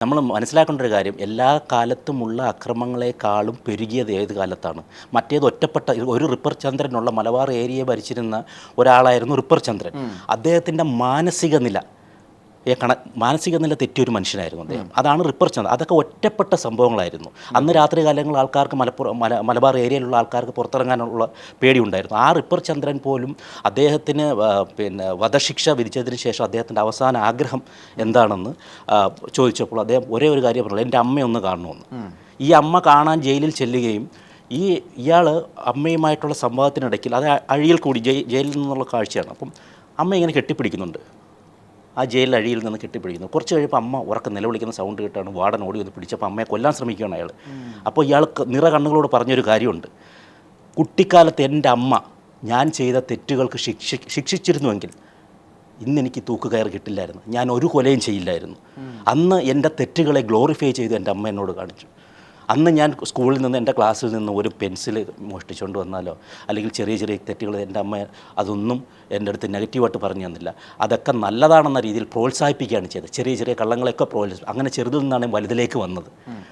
നമ്മൾ മനസ്സിലാക്കേണ്ട ഒരു കാര്യം, എല്ലാ കാലത്തുമുള്ള അക്രമങ്ങളെക്കാളും പെരുകിയത് ഏത് കാലത്താണ്? മറ്റേത് ഒറ്റപ്പെട്ട ഒരു റിപ്പർ ചന്ദ്രനുള്ള മലബാർ ഏരിയയെ ഭരിച്ചിരുന്ന ഒരാളായിരുന്നു റിപ്പർ ചന്ദ്രൻ. അദ്ദേഹത്തിൻ്റെ മാനസിക നില മാനസിക നില തെറ്റിയൊരു മനുഷ്യനായിരുന്നു അദ്ദേഹം. അതാണ് റിപ്പർ ചന്ദ്രൻ. അതൊക്കെ ഒറ്റപ്പെട്ട സംഭവങ്ങളായിരുന്നു. അന്ന് രാത്രി കാലങ്ങളിൽ ആൾക്കാർക്ക് മലബാർ ഏരിയയിലുള്ള ആൾക്കാർക്ക് പുറത്തിറങ്ങാനുള്ള പേടിയുണ്ടായിരുന്നു. ആ റിപ്പർ ചന്ദ്രൻ പോലും അദ്ദേഹത്തിന് വധശിക്ഷ വിധിച്ചതിന് ശേഷം അദ്ദേഹത്തിൻ്റെ അവസാന ആഗ്രഹം എന്താണെന്ന് ചോദിച്ചപ്പോൾ അദ്ദേഹം ഒരേ ഒരു കാര്യം പറഞ്ഞു, എൻ്റെ അമ്മയൊന്ന് കാണണമെന്ന്. ഈ അമ്മ കാണാൻ ജയിലിൽ ചെല്ലുകയും ഇയാൾ അമ്മയുമായിട്ടുള്ള സംവാദത്തിനിടയ്ക്ക് അത് അഴിയിൽ കൂടി ജയിലിൽ നിന്നുള്ള കാഴ്ചയാണ്. അപ്പം അമ്മ ഇങ്ങനെ കെട്ടിപ്പിടിക്കുന്നുണ്ട്, ആ ജയിലിൽ അഴിയിൽ നിന്ന് കെട്ടിപ്പിടിക്കുന്നു. കുറച്ച് കഴിയുമ്പോൾ അമ്മ ഉറക്കം നിലവിളിക്കുന്ന സൗണ്ട് കേട്ടാണ് വാർഡൻ ഓടി വന്ന് പിടിച്ചപ്പോൾ അമ്മയെ കൊല്ലാൻ ശ്രമിക്കുകയാണ് അയാൾ. അപ്പോൾ ഇയാൾ നിറ കണ്ണുകളോട് പറഞ്ഞൊരു കാര്യമുണ്ട്, കുട്ടിക്കാലത്ത് എൻ്റെ അമ്മ ഞാൻ ചെയ്ത തെറ്റുകൾക്ക് ശിക്ഷിച്ചിരുന്നുവെങ്കിൽ ഇന്നെനിക്ക് തൂക്കുകയർ കിട്ടില്ലായിരുന്നു, ഞാൻ ഒരു കൊലയും ചെയ്യില്ലായിരുന്നു. അന്ന് എൻ്റെ തെറ്റുകളെ ഗ്ലോറിഫൈ ചെയ്ത് എൻ്റെ അമ്മ എന്നോട് കാണിച്ചു. അന്ന് ഞാൻ സ്കൂളിൽ നിന്ന് എൻ്റെ ക്ലാസ്സിൽ നിന്ന് ഒരു പെൻസിൽ മോഷ്ടിച്ചുകൊണ്ട് വന്നാലോ അല്ലെങ്കിൽ ചെറിയ ചെറിയ തെറ്റുകൾ എൻ്റെ അമ്മ അതൊന്നും എൻ്റെ അടുത്ത് നെഗറ്റീവായിട്ട് പറഞ്ഞു തന്നില്ല. അതൊക്കെ നല്ലതാണെന്ന രീതിയിൽ പ്രോത്സാഹിപ്പിക്കുകയാണ് ചെയ്തത്. ചെറിയ ചെറിയ കള്ളങ്ങളെയൊക്കെ അങ്ങനെ ചെറുതിൽ നിന്നാണ് വലുതിലേക്ക് വന്നത്.